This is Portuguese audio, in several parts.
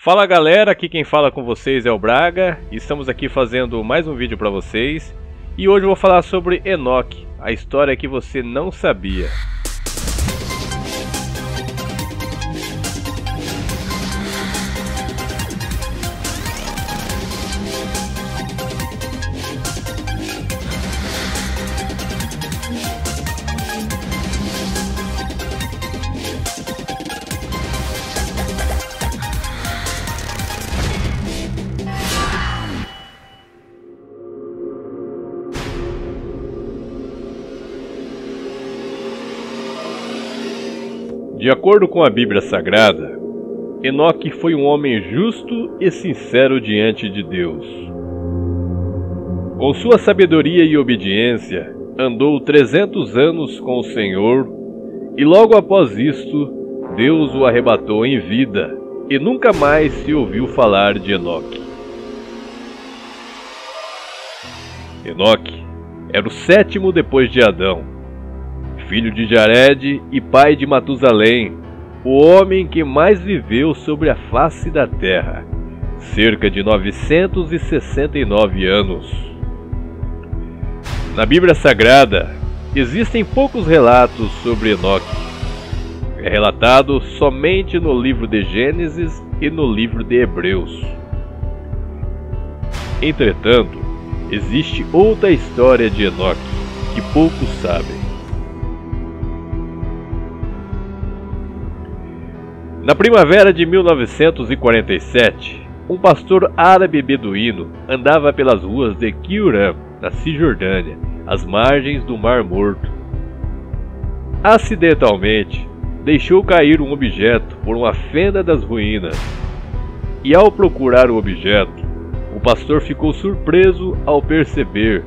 Fala galera, aqui quem fala com vocês é o Braga. Estamos aqui fazendo mais um vídeo para vocês. E hoje eu vou falar sobre Enoque, a história que você não sabia. De acordo com a Bíblia Sagrada, Enoque foi um homem justo e sincero diante de Deus. Com sua sabedoria e obediência, andou 300 anos com o Senhor, e logo após isto, Deus o arrebatou em vida, e nunca mais se ouviu falar de Enoque. Enoque era o sétimo depois de Adão, filho de Jared e pai de Matusalém, o homem que mais viveu sobre a face da terra, cerca de 969 anos. Na Bíblia Sagrada, existem poucos relatos sobre Enoque. É relatado somente no livro de Gênesis e no livro de Hebreus. Entretanto, existe outra história de Enoque que poucos sabem. Na primavera de 1947, um pastor árabe beduíno andava pelas ruas de Quiram, na Cisjordânia, às margens do Mar Morto. Acidentalmente, deixou cair um objeto por uma fenda das ruínas, e ao procurar o objeto, o pastor ficou surpreso ao perceber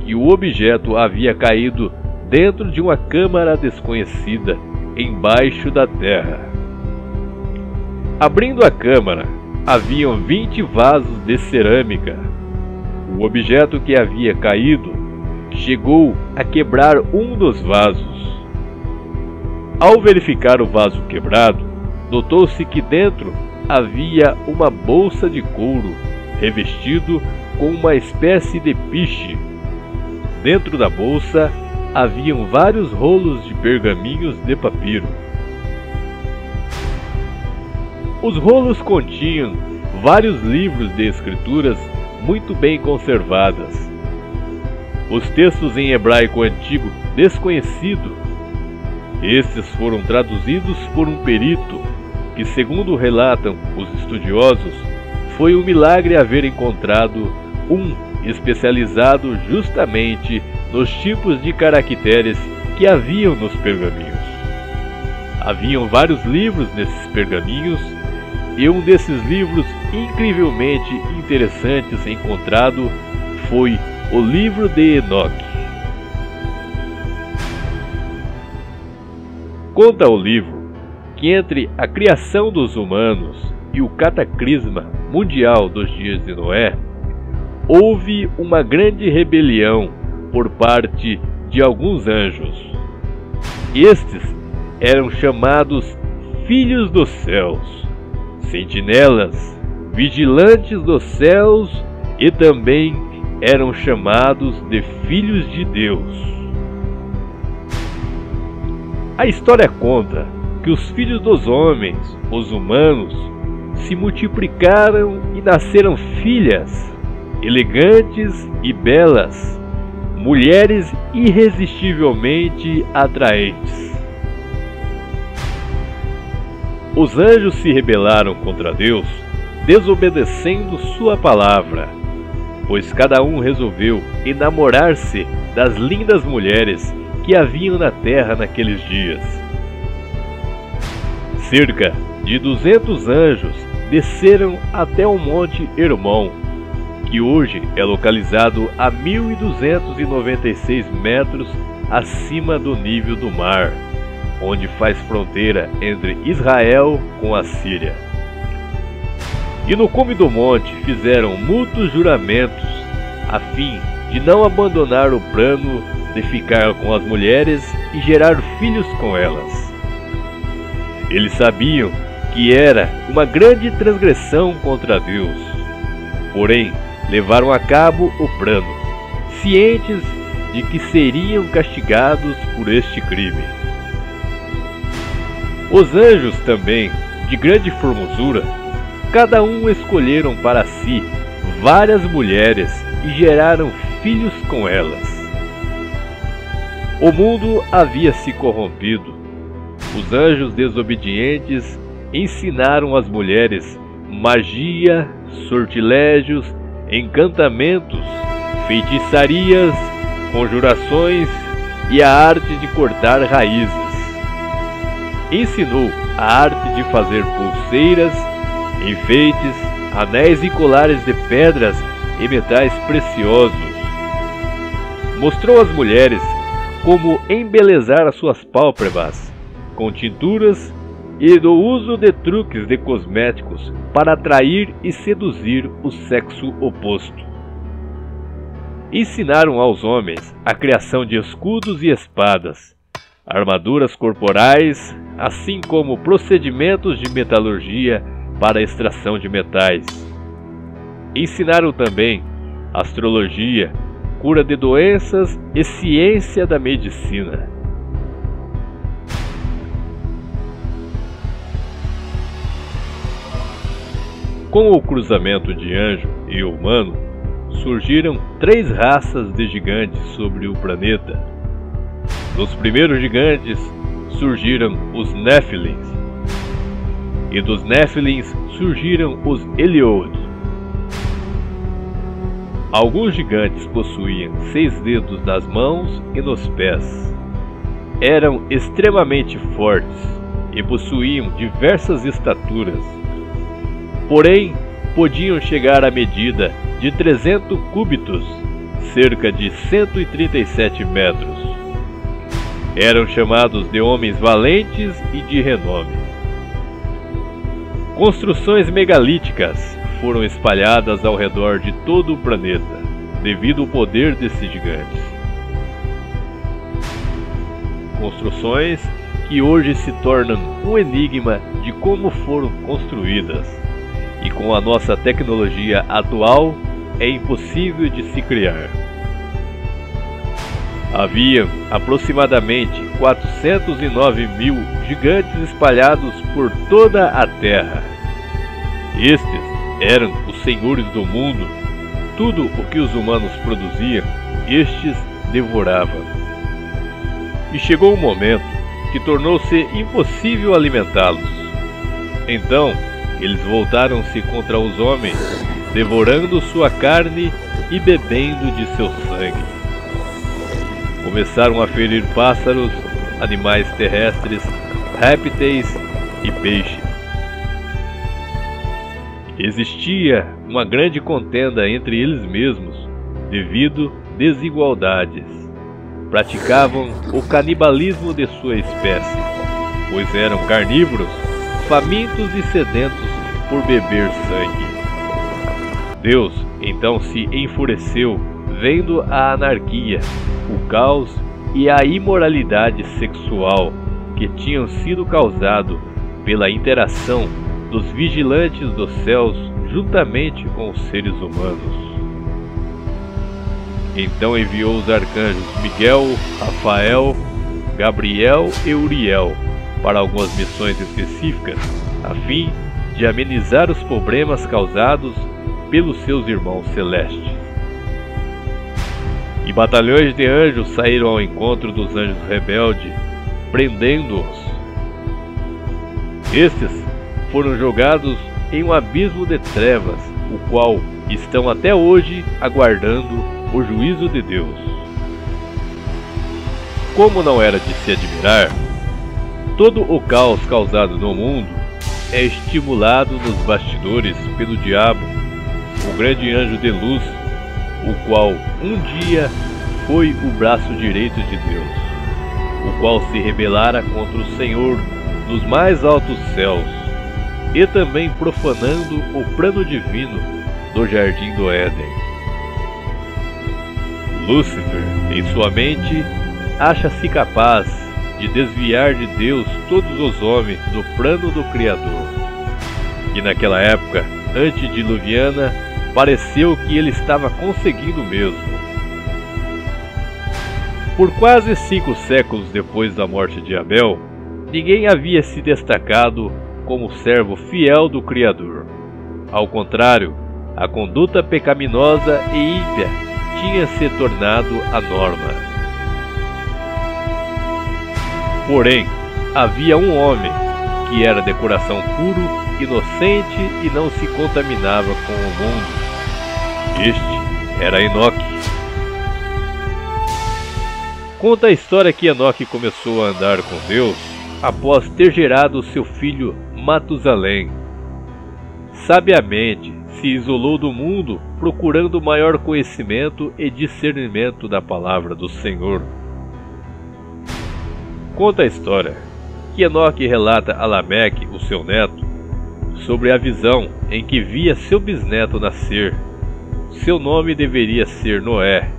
que o objeto havia caído dentro de uma câmara desconhecida, embaixo da terra. Abrindo a câmara, haviam 20 vasos de cerâmica. O objeto que havia caído chegou a quebrar um dos vasos. Ao verificar o vaso quebrado, notou-se que dentro havia uma bolsa de couro revestido com uma espécie de piche. Dentro da bolsa haviam vários rolos de pergaminhos de papiro. Os rolos continham vários livros de escrituras muito bem conservadas. Os textos em hebraico antigo desconhecido. Estes foram traduzidos por um perito que, segundo relatam os estudiosos, foi um milagre haver encontrado um especializado justamente nos tipos de caracteres que haviam nos pergaminhos. Haviam vários livros nesses pergaminhos, e um desses livros incrivelmente interessantes encontrado foi o livro de Enoque. Conta o livro que entre a criação dos humanos e o cataclisma mundial dos dias de Noé, houve uma grande rebelião por parte de alguns anjos. Estes eram chamados filhos dos céus, sentinelas, vigilantes dos céus, e também eram chamados de filhos de Deus. A história conta que os filhos dos homens, os humanos, se multiplicaram e nasceram filhas, elegantes e belas, mulheres irresistivelmente atraentes. Os anjos se rebelaram contra Deus, desobedecendo sua palavra, pois cada um resolveu enamorar-se das lindas mulheres que haviam na terra naqueles dias. Cerca de 200 anjos desceram até o Monte Hermon, que hoje é localizado a 1.296 metros acima do nível do mar, onde faz fronteira entre Israel com a Síria. E no cume do monte fizeram mútuos juramentos, a fim de não abandonar o plano de ficar com as mulheres e gerar filhos com elas. Eles sabiam que era uma grande transgressão contra Deus. Porém, levaram a cabo o plano, cientes de que seriam castigados por este crime. Os anjos também, de grande formosura, cada um escolheram para si várias mulheres e geraram filhos com elas. O mundo havia se corrompido. Os anjos desobedientes ensinaram às mulheres magia, sortilégios, encantamentos, feitiçarias, conjurações e a arte de cortar raízes. Ensinou a arte de fazer pulseiras, enfeites, anéis e colares de pedras e metais preciosos. Mostrou às mulheres como embelezar as suas pálpebras com tinturas e do uso de truques de cosméticos para atrair e seduzir o sexo oposto. Ensinaram aos homens a criação de escudos e espadas, armaduras corporais, assim como procedimentos de metalurgia para a extração de metais. Ensinaram também astrologia, cura de doenças e ciência da medicina. Com o cruzamento de anjo e humano, surgiram 3 raças de gigantes sobre o planeta. Dos primeiros gigantes surgiram os Néfilins, e dos Néfilins surgiram os Eliod. Alguns gigantes possuíam 6 dedos nas mãos e nos pés. Eram extremamente fortes e possuíam diversas estaturas. Porém, podiam chegar à medida de 300 cúbitos, cerca de 137 metros. Eram chamados de homens valentes e de renome. Construções megalíticas foram espalhadas ao redor de todo o planeta, devido ao poder desses gigantes. Construções que hoje se tornam um enigma de como foram construídas, e com a nossa tecnologia atual é impossível de se criar. Havia aproximadamente 409.000 gigantes espalhados por toda a Terra. Estes eram os senhores do mundo. Tudo o que os humanos produziam, estes devoravam. E chegou um momento que tornou-se impossível alimentá-los. Então, eles voltaram-se contra os homens, devorando sua carne e bebendo de seu sangue. Começaram a ferir pássaros, animais terrestres, répteis e peixes. Existia uma grande contenda entre eles mesmos, devido desigualdades. Praticavam o canibalismo de sua espécie, pois eram carnívoros, famintos e sedentos por beber sangue. Deus então se enfureceu, vendo a anarquia, o caos e a imoralidade sexual que tinham sido causado pela interação dos vigilantes dos céus juntamente com os seres humanos. Então enviou os arcanjos Miguel, Rafael, Gabriel e Uriel para algumas missões específicas, a fim de amenizar os problemas causados pelos seus irmãos celestes. E batalhões de anjos saíram ao encontro dos anjos rebeldes, prendendo-os. Estes foram jogados em um abismo de trevas, o qual estão até hoje aguardando o juízo de Deus. Como não era de se admirar, todo o caos causado no mundo é estimulado nos bastidores pelo diabo, o grande anjo de luz, o qual um dia foi o braço direito de Deus, o qual se rebelara contra o Senhor nos mais altos céus, e também profanando o plano divino do jardim do Éden. Lúcifer, em sua mente, acha-se capaz de desviar de Deus todos os homens do plano do Criador. E naquela época antediluviana, pareceu que ele estava conseguindo mesmo. Por quase 5 séculos depois da morte de Abel, ninguém havia se destacado como servo fiel do Criador. Ao contrário, a conduta pecaminosa e ímpia tinha se tornado a norma. Porém, havia um homem que era de coração puro, inocente e não se contaminava com o mundo. Este era Enoque. Conta a história que Enoque começou a andar com Deus após ter gerado seu filho Matusalém. Sabiamente se isolou do mundo, procurando maior conhecimento e discernimento da palavra do Senhor. Conta a história que Enoque relata a Lameque, o seu neto, sobre a visão em que via seu bisneto nascer. Seu nome deveria ser Noé.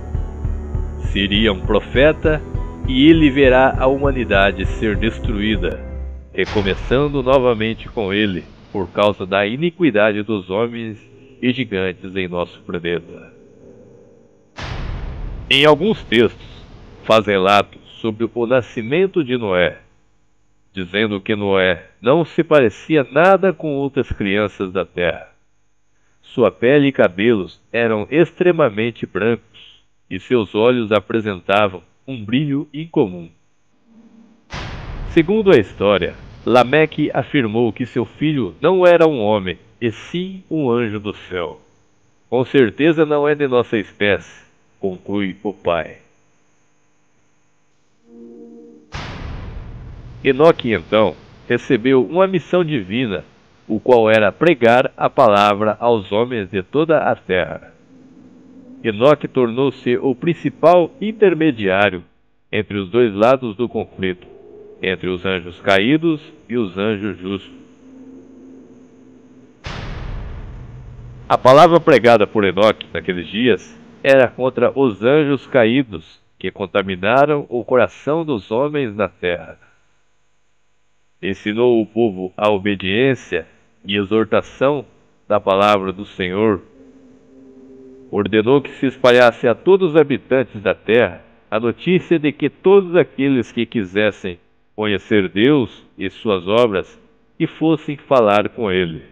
Seria um profeta e ele verá a humanidade ser destruída, recomeçando novamente com ele por causa da iniquidade dos homens e gigantes em nosso planeta. Em alguns textos, faz relatos sobre o nascimento de Noé, dizendo que Noé não se parecia nada com outras crianças da terra. Sua pele e cabelos eram extremamente brancos e seus olhos apresentavam um brilho incomum. Segundo a história, Lameque afirmou que seu filho não era um homem, e sim um anjo do céu. Com certeza não é de nossa espécie, conclui o pai. Enoque, então, recebeu uma missão divina, o qual era pregar a palavra aos homens de toda a terra. Enoque tornou-se o principal intermediário entre os dois lados do conflito, entre os anjos caídos e os anjos justos. A palavra pregada por Enoque naqueles dias era contra os anjos caídos que contaminaram o coração dos homens na terra. Ensinou o povo a obediência e exortação da palavra do Senhor. Ordenou que se espalhasse a todos os habitantes da terra a notícia de que todos aqueles que quisessem conhecer Deus e suas obras e fossem falar com Ele.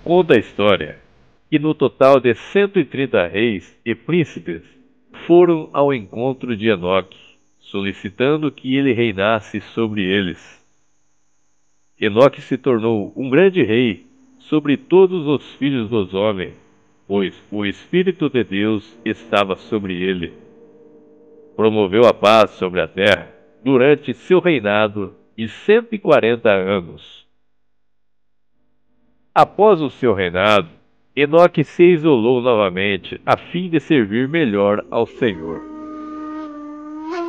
Conta a história que no total de 130 reis e príncipes foram ao encontro de Enoque, solicitando que ele reinasse sobre eles. Enoque se tornou um grande rei sobre todos os filhos dos homens, pois o Espírito de Deus estava sobre ele. Promoveu a paz sobre a terra durante seu reinado de 140 anos. Após o seu reinado, Enoque se isolou novamente a fim de servir melhor ao Senhor.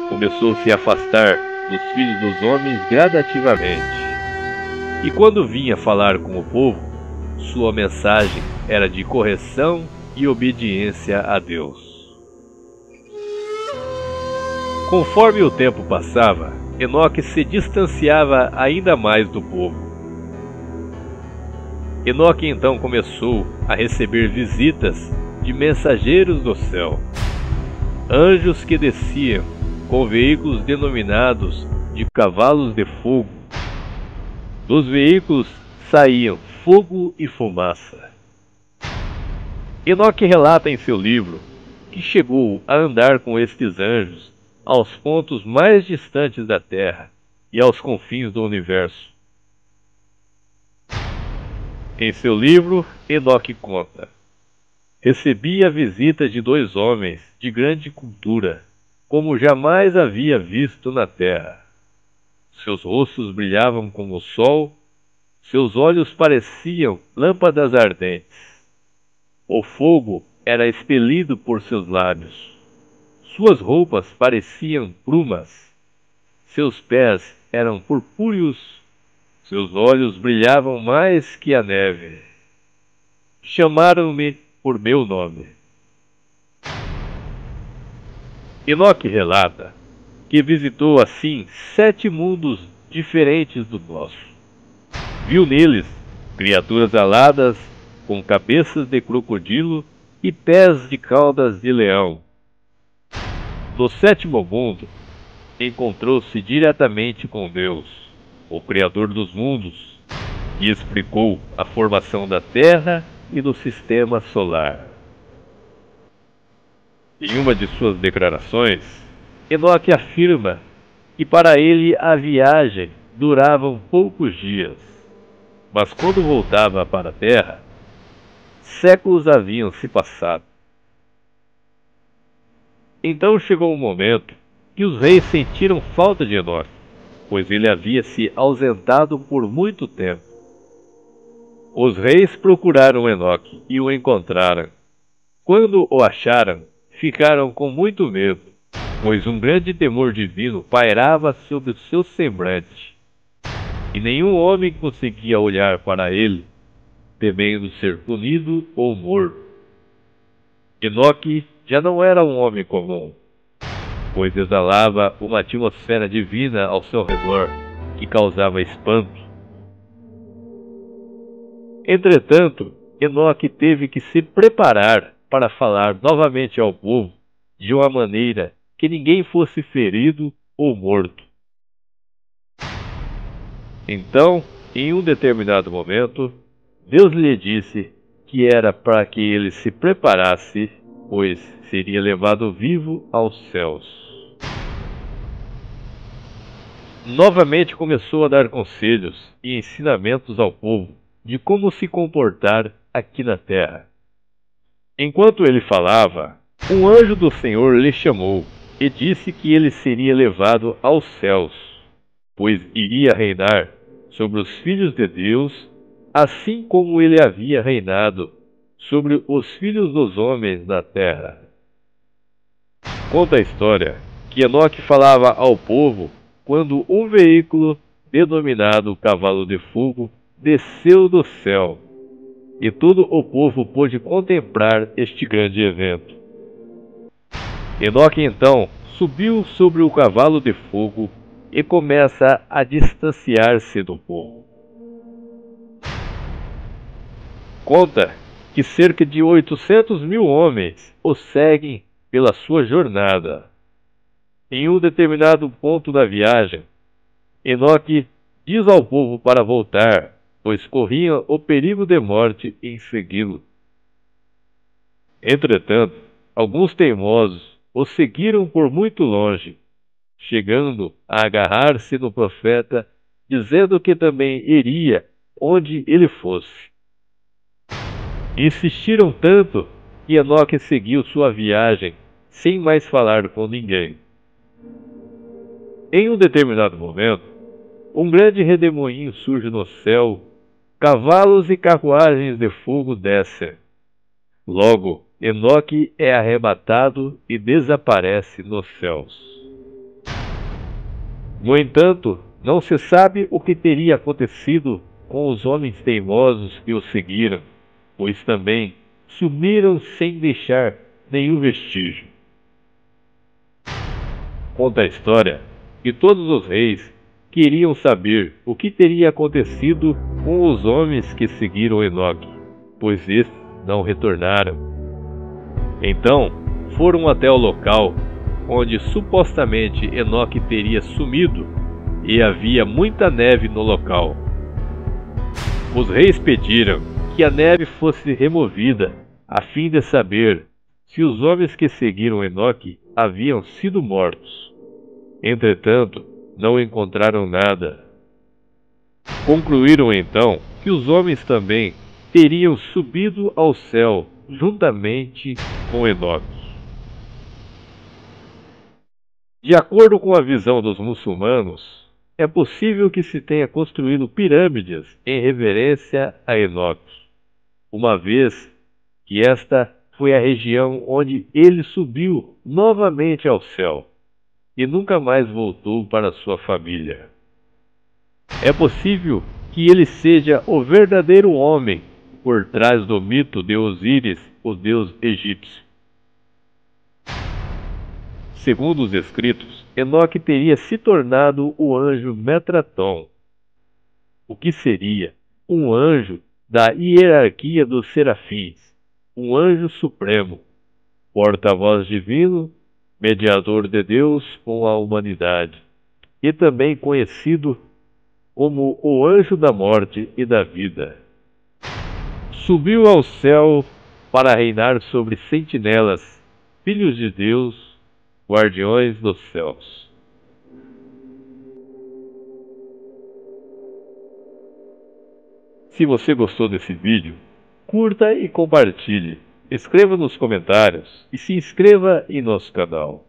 Começou a se afastar dos filhos dos homens gradativamente. E quando vinha falar com o povo, sua mensagem era de correção e obediência a Deus. Conforme o tempo passava, Enoque se distanciava ainda mais do povo. Enoque então começou a receber visitas de mensageiros do céu, anjos que desciam com veículos denominados de cavalos de fogo. Dos veículos saíam fogo e fumaça. Enoque relata em seu livro que chegou a andar com estes anjos aos pontos mais distantes da terra e aos confins do universo. Em seu livro, Enoque conta: recebi a visita de 2 homens de grande cultura, como jamais havia visto na terra. Seus rostos brilhavam como o sol, seus olhos pareciam lâmpadas ardentes. O fogo era expelido por seus lábios. Suas roupas pareciam plumas. Seus pés eram purpúreos. Seus olhos brilhavam mais que a neve. Chamaram-me por meu nome. Enoque relata que visitou assim 7 mundos diferentes do nosso. Viu neles criaturas aladas com cabeças de crocodilo e pés de caudas de leão. No sétimo mundo, encontrou-se diretamente com Deus, o Criador dos mundos, e explicou a formação da Terra e do Sistema Solar. Em uma de suas declarações, Enoque afirma que para ele a viagem durava poucos dias, mas quando voltava para a Terra, séculos haviam se passado. Então chegou um momento que os reis sentiram falta de Enoque, pois ele havia se ausentado por muito tempo. Os reis procuraram Enoque e o encontraram. Quando o acharam, ficaram com muito medo, pois um grande temor divino pairava sobre o seu semblante, e nenhum homem conseguia olhar para ele, temendo ser punido ou morto. Enoque já não era um homem comum, pois exalava uma atmosfera divina ao seu redor que causava espanto. Entretanto, Enoque teve que se preparar para falar novamente ao povo de uma maneira que ninguém fosse ferido ou morto. Então, em um determinado momento, Deus lhe disse que era para que ele se preparasse, pois seria levado vivo aos céus. Novamente começou a dar conselhos e ensinamentos ao povo de como se comportar aqui na terra. Enquanto ele falava, um anjo do Senhor lhe chamou e disse que ele seria levado aos céus, pois iria reinar sobre os filhos de Deus, assim como ele havia reinado sobre os filhos dos homens na terra. Conta a história que Enoque falava ao povo quando um veículo, denominado Cavalo de Fogo, desceu do céu, e todo o povo pôde contemplar este grande evento. Enoque então subiu sobre o cavalo de fogo e começa a distanciar-se do povo. Conta que cerca de 800.000 homens o seguem pela sua jornada. Em um determinado ponto da viagem, Enoque diz ao povo para voltar, pois corriam o perigo de morte em segui-lo. Entretanto, alguns teimosos o seguiram por muito longe, chegando a agarrar-se no profeta, dizendo que também iria onde ele fosse. Insistiram tanto que Enoque seguiu sua viagem sem mais falar com ninguém. Em um determinado momento, um grande redemoinho surge no céu, cavalos e carruagens de fogo descem. Logo, Enoque é arrebatado e desaparece nos céus. No entanto, não se sabe o que teria acontecido com os homens teimosos que o seguiram, pois também sumiram sem deixar nenhum vestígio. Conta a história que todos os reis queriam saber o que teria acontecido com os homens que seguiram Enoque, pois estes não retornaram. Então, foram até o local onde supostamente Enoque teria sumido, e havia muita neve no local. Os reis pediram que a neve fosse removida, a fim de saber se os homens que seguiram Enoque haviam sido mortos. Entretanto, não encontraram nada. Concluíram então que os homens também teriam subido ao céu juntamente com Enoque. De acordo com a visão dos muçulmanos, é possível que se tenha construído pirâmides em reverência a Enoque, uma vez que esta foi a região onde ele subiu novamente ao céu e nunca mais voltou para sua família. É possível que ele seja o verdadeiro homem por trás do mito de Osíris, o deus egípcio. Segundo os escritos, Enoque teria se tornado o anjo Metraton. o que seria um anjo da hierarquia dos serafins, um anjo supremo, porta-voz divino, mediador de Deus com a humanidade, e também conhecido como o anjo da morte e da vida. Subiu ao céu para reinar sobre sentinelas, filhos de Deus, guardiões dos céus. Se você gostou desse vídeo, curta e compartilhe. Escreva nos comentários e se inscreva em nosso canal.